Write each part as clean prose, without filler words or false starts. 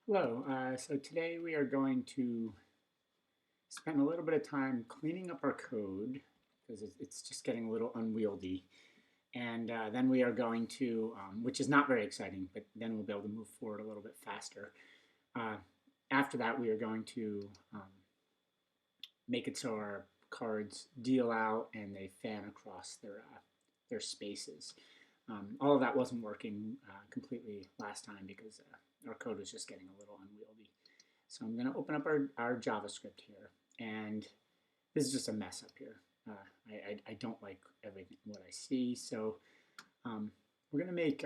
Hello, so today we are going to spend a little bit of time cleaning up our code because it's just getting a little unwieldy. And then we are going to, which is not very exciting, but then we'll be able to move forward a little bit faster. Uh, After that, we are going to make it so our cards deal out and they fan across their spaces. All of that wasn't working completely last time because our code was just getting a little unwieldy. So I'm going to open up our JavaScript here, and this is just a mess up here. I don't like everything what I see, so we're going to make,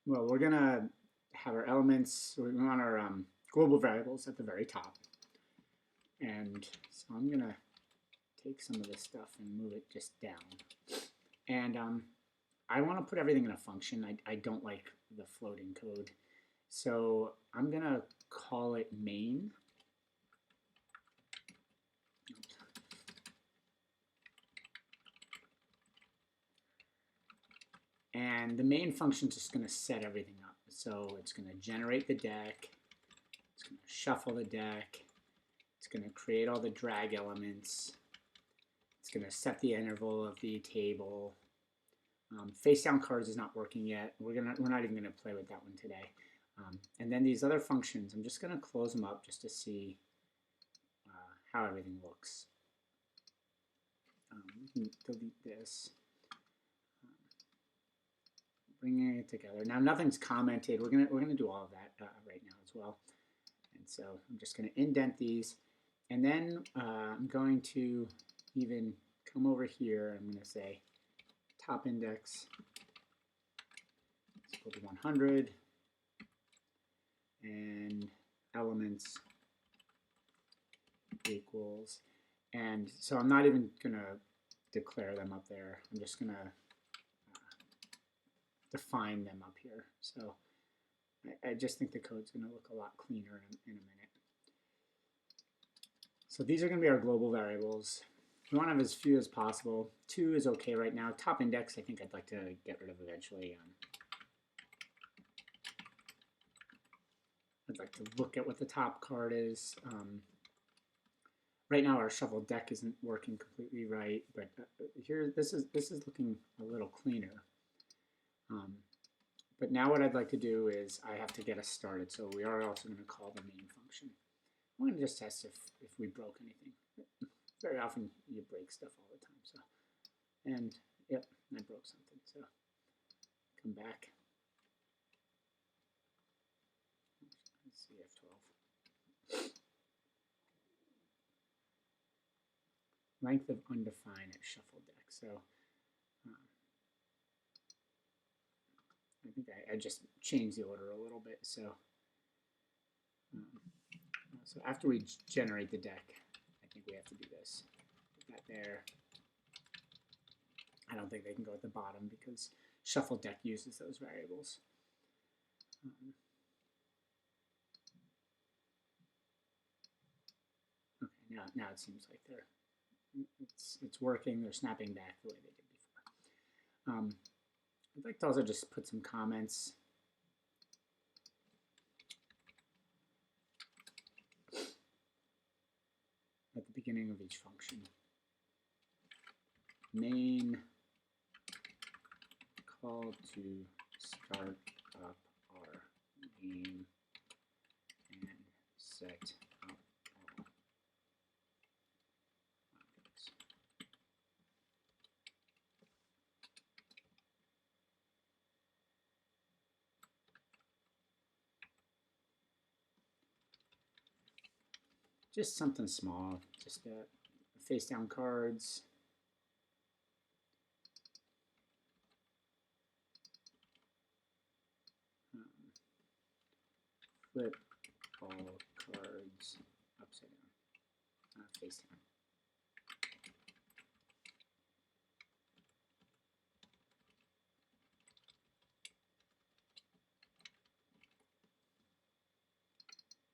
we're going to have our elements, we want our global variables at the very top. And so I'm going to take some of this stuff and move it just down. And I want to put everything in a function. I don't like the floating code. So I'm going to call it main. And the main function is just going to set everything up. So it's going to generate the deck. It's going to shuffle the deck. It's going to create all the drag elements. It's going to set the interval of the table. Face down cards is not working yet. We're not even going to play with that one today. And then these other functions, I'm just going to close them up just to see how everything looks. We can delete this. Bringing it together. Now nothing's commented. We're gonna do all of that right now as well. And so I'm just going to indent these, and then I'm going to even come over here. I'm going to say top index is equal to 100, and elements equals, and so I'm not even going to declare them up there. I'm just going to define them up here. So I just think the code's going to look a lot cleaner in a minute. So these are going to be our global variables. We want to have as few as possible. 2 is okay right now. Top index, I think I'd like to get rid of eventually. I'd like to look at what the top card is. Right now our shuffle deck isn't working completely right, but here this is looking a little cleaner. But now what I'd like to do is I have to get us started. So we are also going to call the main function. I'm going to just test if we broke anything. Very often you break stuff all the time. So, and yep, I broke something. So come back. Let's see F12. Length of undefined at shuffle deck. So I think I just changed the order a little bit. So so after we generate the deck, I think we have to do this. Put that there. I don't think they can go at the bottom because shuffle deck uses those variables. Okay, now it seems like it's working. They're snapping back the way they did before. I'd like to also just put some comments. At the beginning of each function. Main call to start up our game and set up all objects. Just something small, just face down cards. Flip all cards upside down, face down.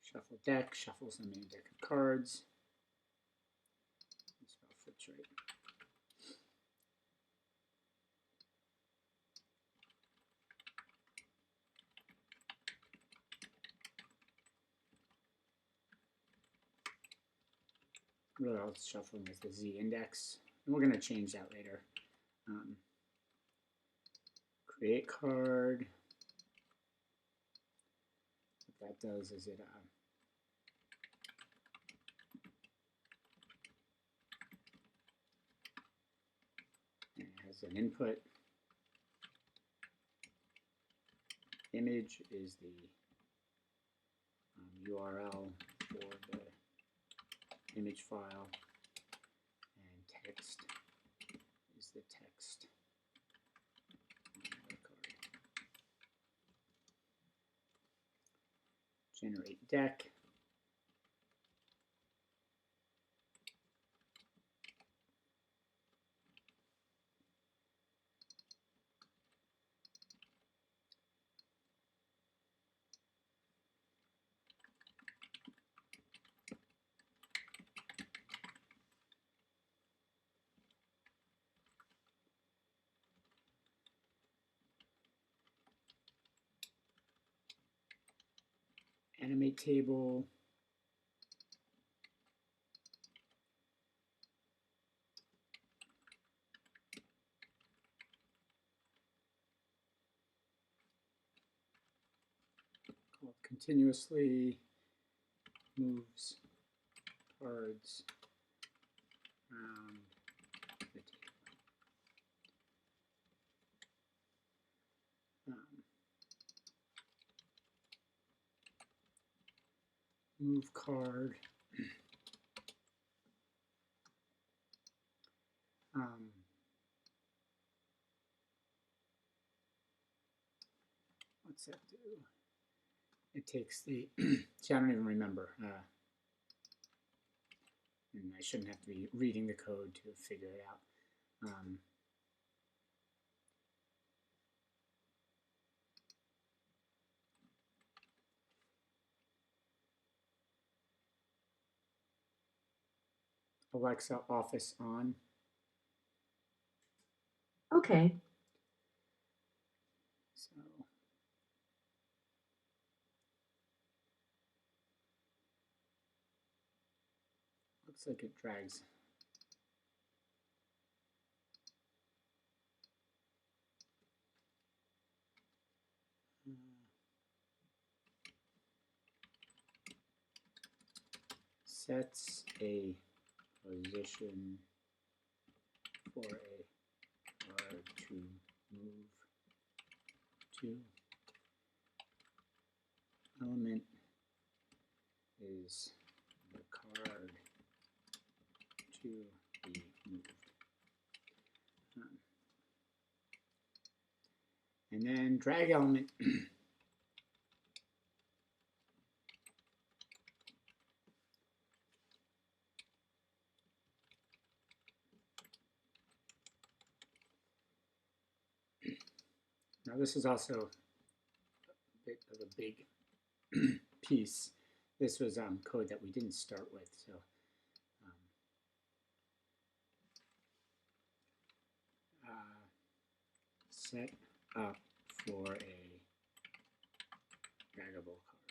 Shuffle deck, shuffles the main deck of cards. Spell flips right. really all it's shuffling is the Z index, and we're going to change that later. Create card. What that does is it has an input. Image is the URL for the image file, and text is the text on the card. Generate deck. Animate table. Called continuously moves cards around the table. Move card. What's that do? It takes the, see, I don't even remember. And I shouldn't have to be reading the code to figure it out. Alexa, Office on. Okay. So looks like it drags. Sets a position for a card to move to. Element is the card to be moved. And then drag element. Now this is also a bit of a big piece. This was code that we didn't start with, so set up for a draggable card.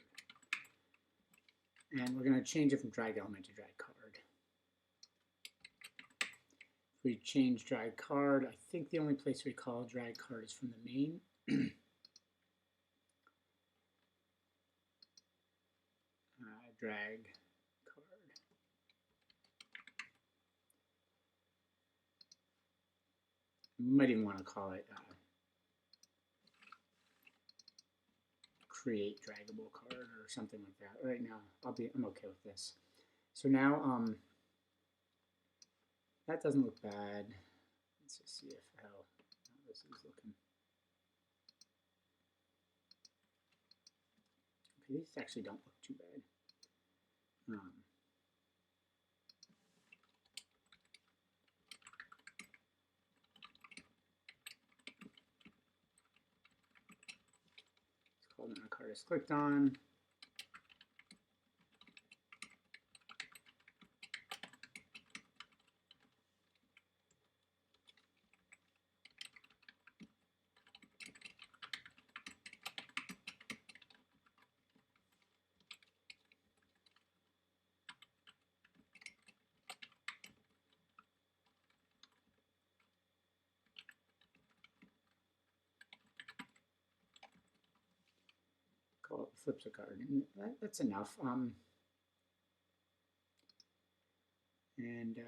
And we're going to change it from drag element to drag card. If we change drag card, I think the only place we call drag card is from the main. Drag card. You might even want to call it create draggable card or something like that. Right now, I'm okay with this. So now that doesn't look bad. Let's just see if how this is looking. Okay, these actually don't look too bad. It's called when a card is clicked on. call it flips a card, and that's enough. And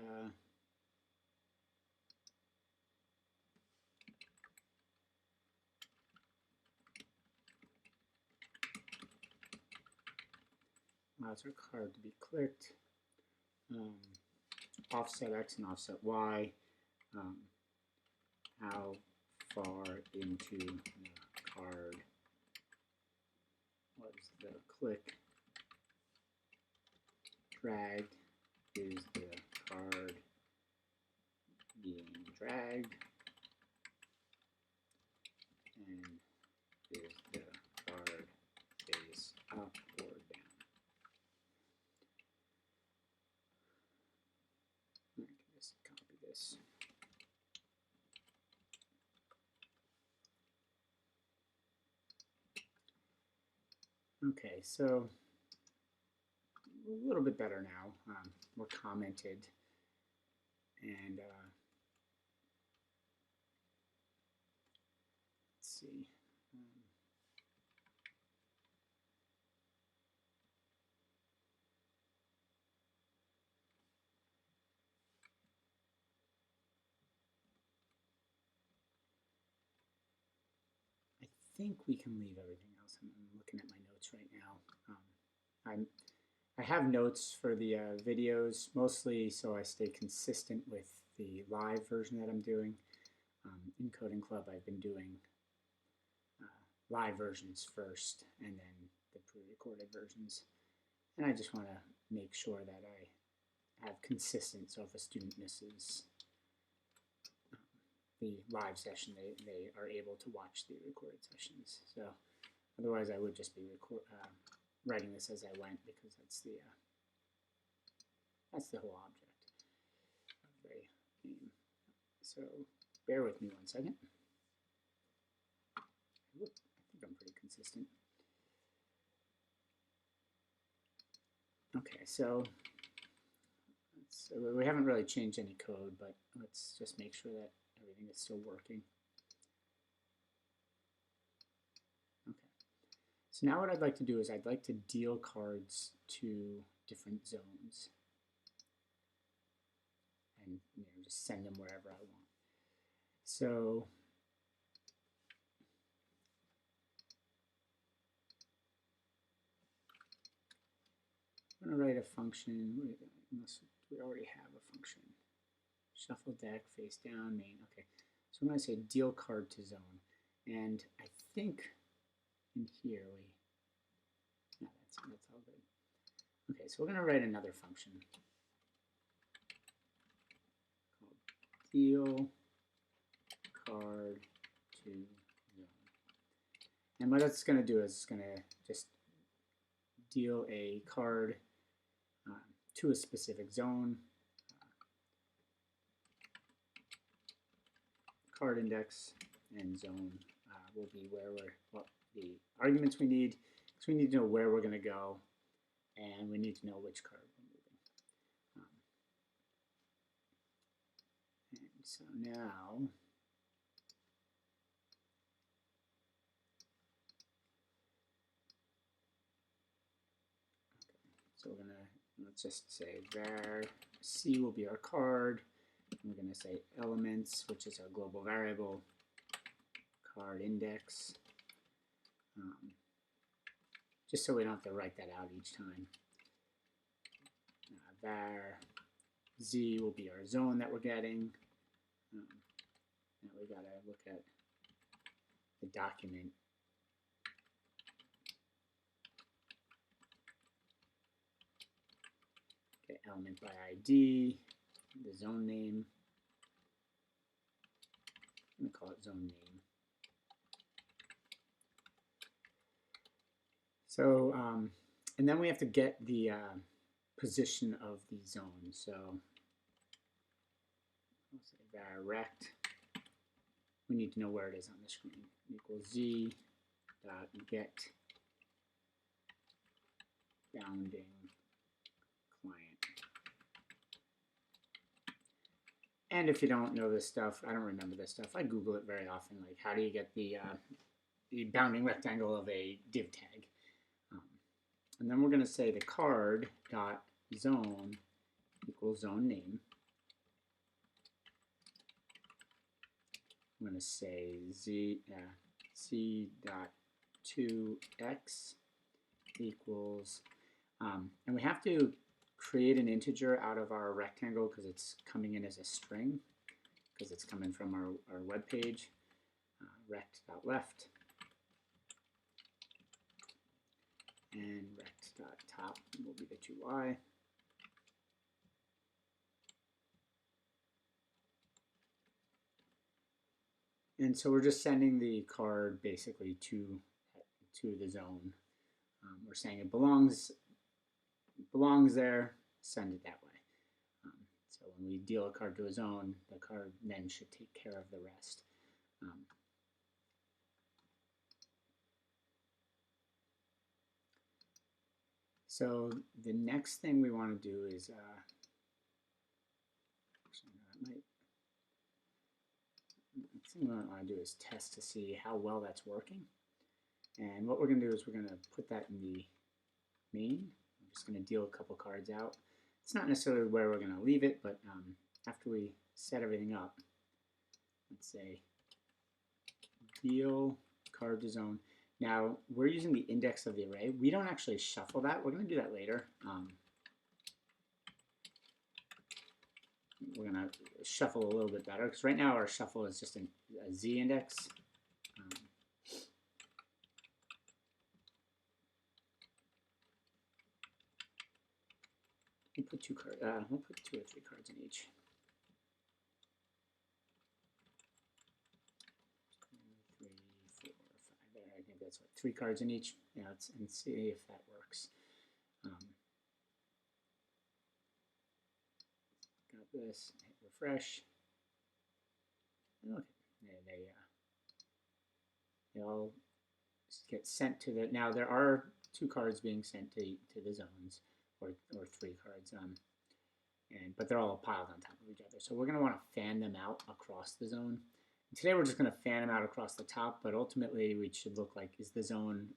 allows our card to be clicked. Offset X and offset Y. How far into the card was the click dragged? Is the card being dragged? And is the card face up or down? I can just copy this. Okay, so a little bit better now. More commented, and let's see. I think we can leave everything else. I'm looking at my notes right now. I have notes for the videos, mostly so I stay consistent with the live version that I'm doing. In Coding Club, I've been doing live versions first and then the pre-recorded versions. And I just want to make sure that I have consistent, so if a student misses the live session, they are able to watch the recorded sessions. So otherwise I would just be writing this as I went, because that's the whole object of the game. So bear with me 1 second. I think I'm pretty consistent. Okay, so we haven't really changed any code, but let's just make sure that everything is still working. Okay, so now what I'd like to do is I'd like to deal cards to different zones and just send them wherever I want. So I'm going to write a function, unless we already have a function. Shuffle deck, face down, main. Okay, so I'm going to say deal card to zone. And I think in here that's all good. Okay, so we're going to write another function called deal card to zone. And what it's going to do is it's going to just deal a card to a specific zone. Card index and zone will be where the arguments we need, because we need to know where we're going to go, and we need to know which card we're moving. And so now, so we're going to, let's just say var C will be our card. We're going to say elements, which is our global variable, card index, just so we don't have to write that out each time. Var Z will be our zone that we're getting. Now we got to look at the document. Get element by ID, the zone name. I'm going to call it zone name. So, and then we have to get the position of the zone. So, I'll say var rect. We need to know where it is on the screen. Equals z dot get bounding client. And if you don't know this stuff, I don't remember this stuff. I Google it very often. Like, how do you get the bounding rectangle of a div tag? And then we're going to say the card dot zone equals zone name. I'm going to say c dot 2x equals, and we have to create an integer out of our rectangle because it's coming in as a string, because it's coming from our web page, rect.left and rect.top will be the 2y. And so we're just sending the card basically to the zone. We're saying it belongs there, send it that way. So when we deal a card to a zone, the card then should take care of the rest. So the next thing we want to do is, next thing we want to do is test to see how well that's working. And what we're going to do is we're going to put that in the main. I'm just going to deal a couple cards out. It's not necessarily where we're going to leave it, but after we set everything up, let's say deal card to zone. Now, we're using the index of the array. We don't actually shuffle that. We're going to do that later. We're going to shuffle a little bit better, because right now our shuffle is just a z index. We'll put two or three cards in each. 2, 3, 4, 5. There, I think that's what, 3 cards in each. Yeah, and see if that works. Got this. Hit refresh. Okay, they all get sent to the. Now there are 2 cards being sent to the zones, or 3 cards. But they're all piled on top of each other. So we're going to want to fan them out across the zone. And today we're just going to fan them out across the top, but ultimately we should look like, is the zone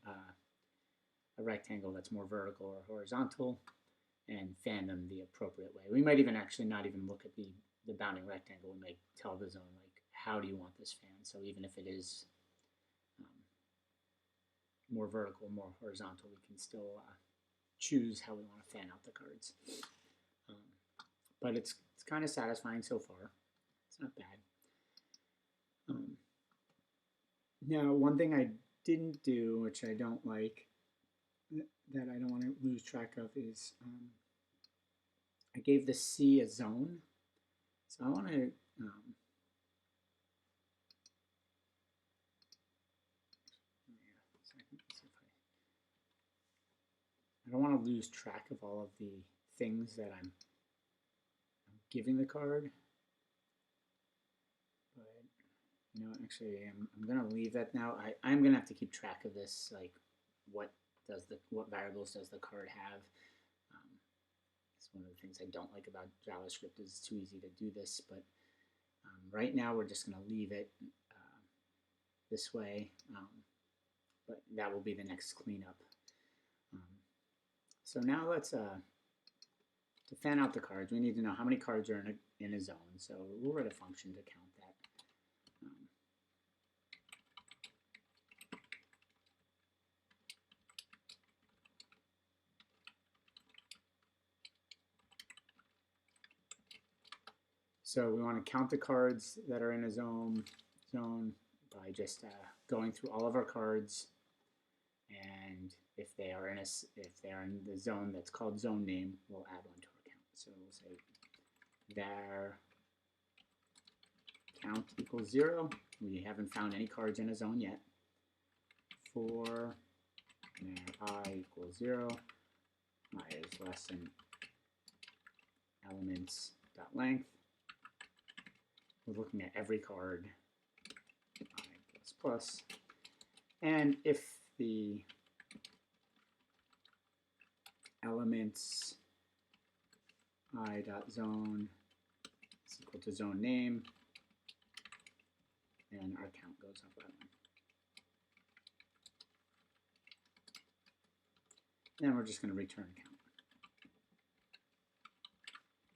a rectangle that's more vertical or horizontal, and fan them the appropriate way. We might even actually not even look at the bounding rectangle. We might tell the zone, like, how do you want this fan? So even if it is more vertical, more horizontal, we can still choose how we want to fan out the cards. But it's kind of satisfying so far. It's not bad. Now, one thing I didn't do, which I don't like, that I don't want to lose track of, is I gave the C a zone. So I want to I don't want to lose track of all of the things that I'm giving the card. But, you know, actually, I'm going to leave that now. I'm going to have to keep track of this, like what variables does the card have. It's one of the things I don't like about JavaScript, is it's too easy to do this. But right now, we're just going to leave it this way. But that will be the next cleanup. So now let's, to fan out the cards, we need to know how many cards are in a zone. So we'll write a function to count that. So we want to count the cards that are in a zone by just going through all of our cards, and if they are in the zone that's called zone name, we'll add one to our count. So we'll say var count equals 0. We haven't found any cards in a zone yet. For var I equals 0, I is less than elements dot length. We're looking at every card, I++. And if the elements I.zone is equal to zone name, then our count goes up by 1. and we're just going to return count.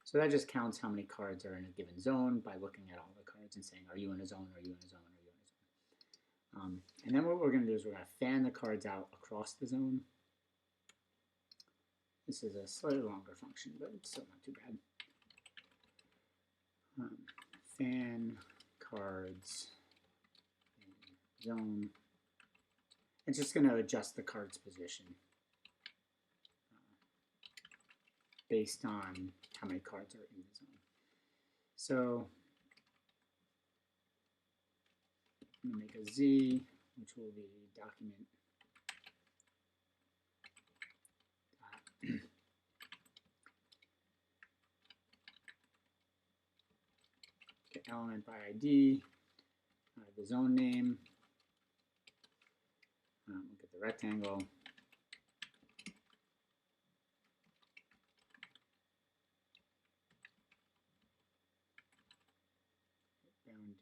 So that just counts how many cards are in a given zone by looking at all the cards and saying, are you in a zone, are you in a zone, are you in a zone? And then what we're going to do is we're going to fan the cards out across the zone. This is a slightly longer function, but it's still not too bad. Fan cards in zone. It's just going to adjust the card's position based on how many cards are in the zone. So I'm going to make a Z, which will be document get element by ID, the zone name, we'll get the rectangle, bounding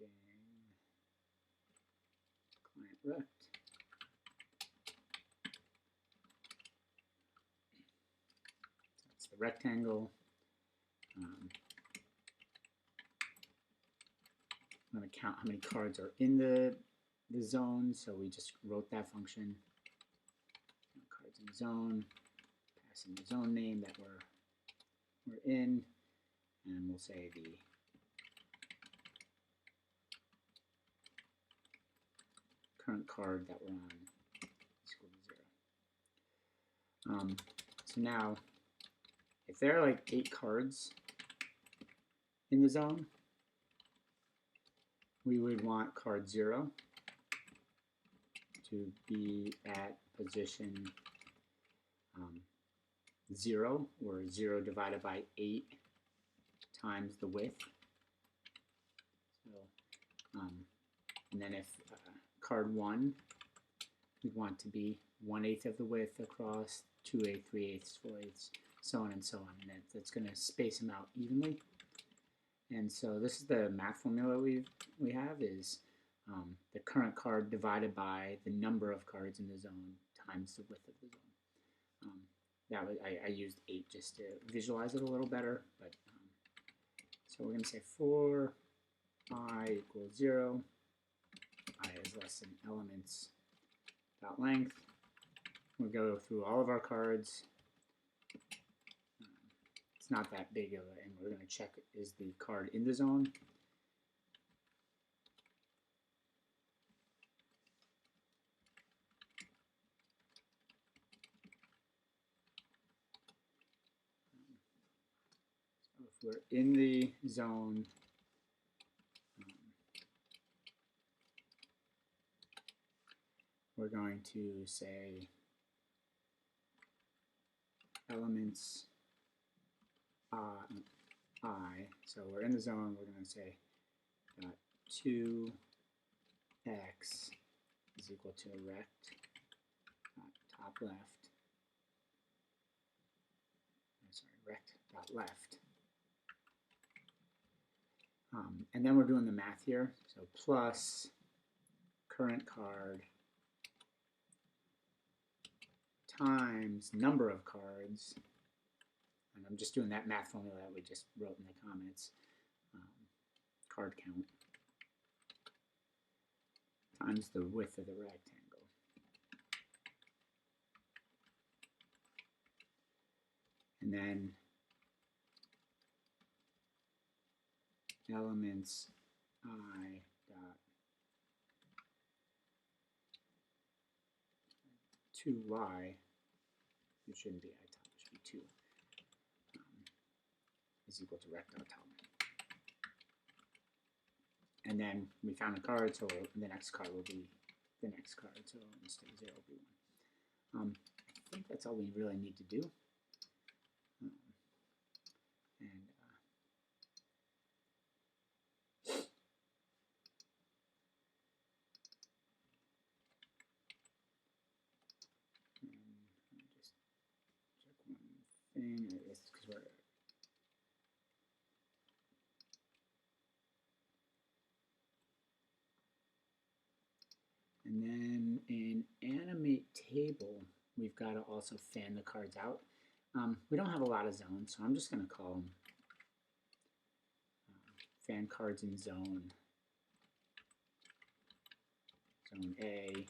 client rect. That's the rectangle. I'm going to count how many cards are in the zone, so we just wrote that function. Cards in the zone, pass in the zone name that we're in, and we'll say the current card that we're on is equal to 0. So now, if there are like 8 cards in the zone, we would want card 0 to be at position 0, or 0 divided by 8 times the width. So, and then if card 1, we'd want to be 1/8 of the width across, 2/8, 3/8, 4/8, so on and so on. And that's going to space them out evenly. And so this is the math formula we have is the current card divided by the number of cards in the zone times the width of the zone. That was, I used 8 just to visualize it a little better. But so we're going to say for I equals 0, I is less than elements dot length. We'll go through all of our cards. It's not that big of a, and we're going to check is the card in the zone. So if we're in the zone, we're going to say elements I, so we're in the zone, we're going to say 2x is equal to rect top left, rect dot left. And then we're doing the math here, so plus current card times number of cards, and I'm just doing that math formula that we just wrote in the comments, card count, times the width of the rectangle. And then elements I dot 2y, it shouldn't be I top, it should be 2, is equal to rect dot top. And then we found a card, so the next card will be the next card, so instead of 0 will be 1. I think that's all we really need to do. Just check one thing, I guess, because we're and then in animate table, we've got to also fan the cards out. We don't have a lot of zones, so I'm just going to call them fan cards in zone A,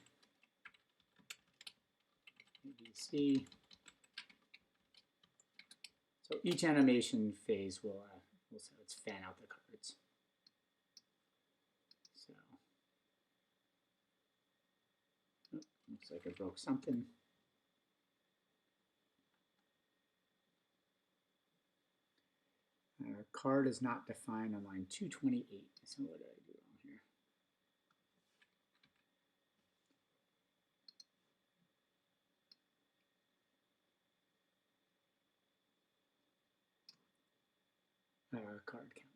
B, C. So each animation phase will say let's fan out the cards. So, oh, looks like I broke something. Our card is not defined on line 228. So what did I do wrong here? Card count.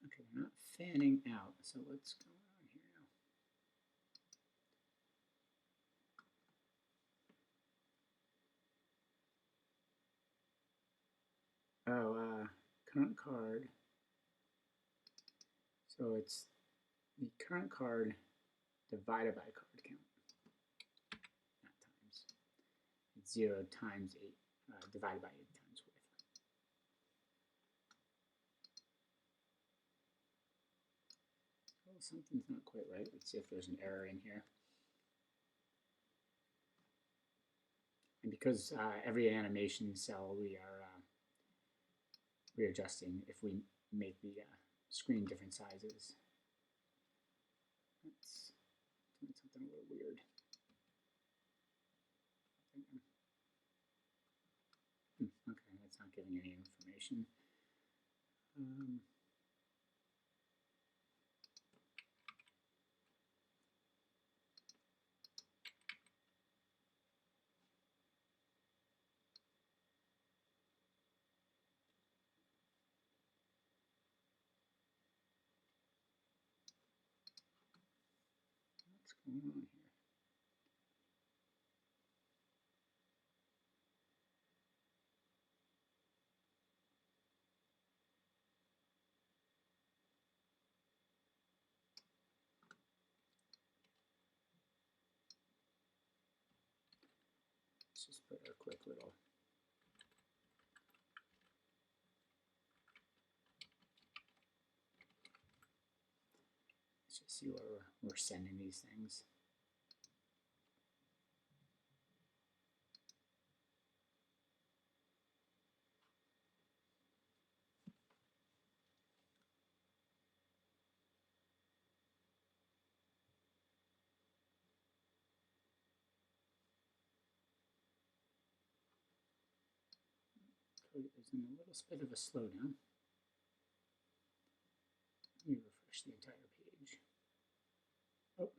Okay, we're not fanning out, so what's going on here now? Oh, current card. So it's the current card divided by card count, not times. It's 0 times 8, divided by 8 times width. Well, something's not quite right. Let's see if there's an error in here. And because every animation cell we are readjusting if we make the screen different sizes. That's doing something a little weird. Okay, that's not giving any information. What's going on here? Let's just put a quick little let's just see where we're sending these things. Code is in a little bit of a slowdown. Let me refresh the entire page. Oh.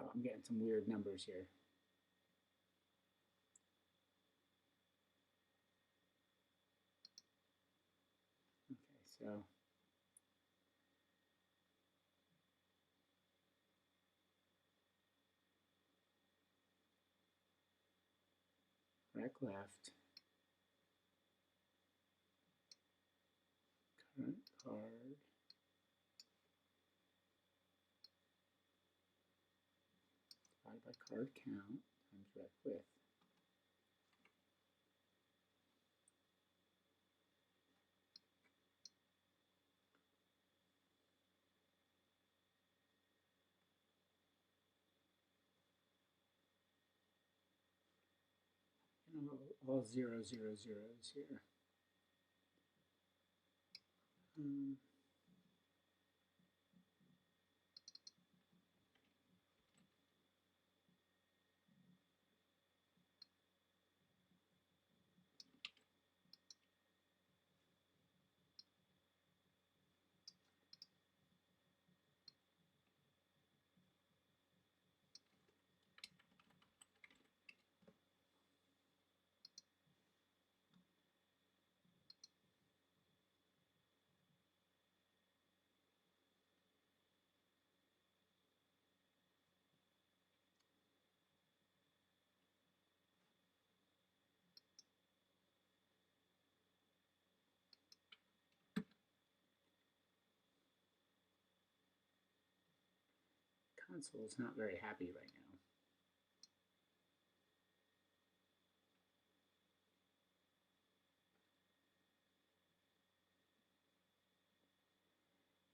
Oh, I'm getting some weird numbers here. Okay, so rec left, current card, divided by card count times rec width. And all 0, 0, 0s here. console is not very happy right now.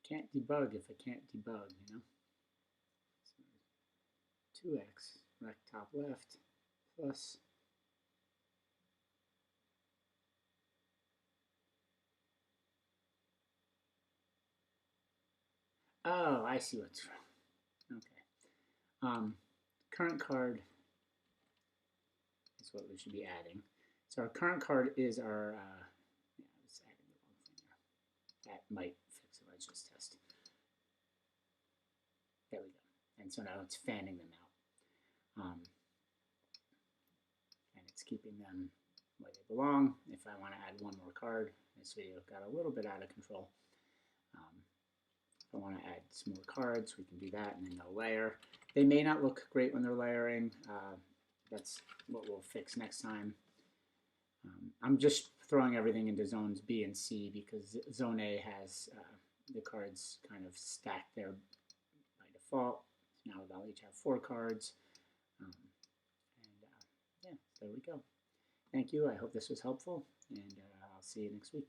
Can't debug if I can't debug, you know? So 2x, rect top left, plus oh, I see what's wrong. Okay. Current card is what we should be adding. So our current card is our, yeah, I was adding the wrong thing there. That might fix it. Let's just test. There we go. And so now it's fanning them out. And it's keeping them where they belong. If I want to add one more card, this video got a little bit out of control. If I want to add some more cards, we can do that, and then they'll layer. They may not look great when they're layering. That's what we'll fix next time. I'm just throwing everything into zones B and C because zone A has the cards kind of stacked there by default. So now they'll each have 4 cards. Yeah, there we go. Thank you. I hope this was helpful, and I'll see you next week.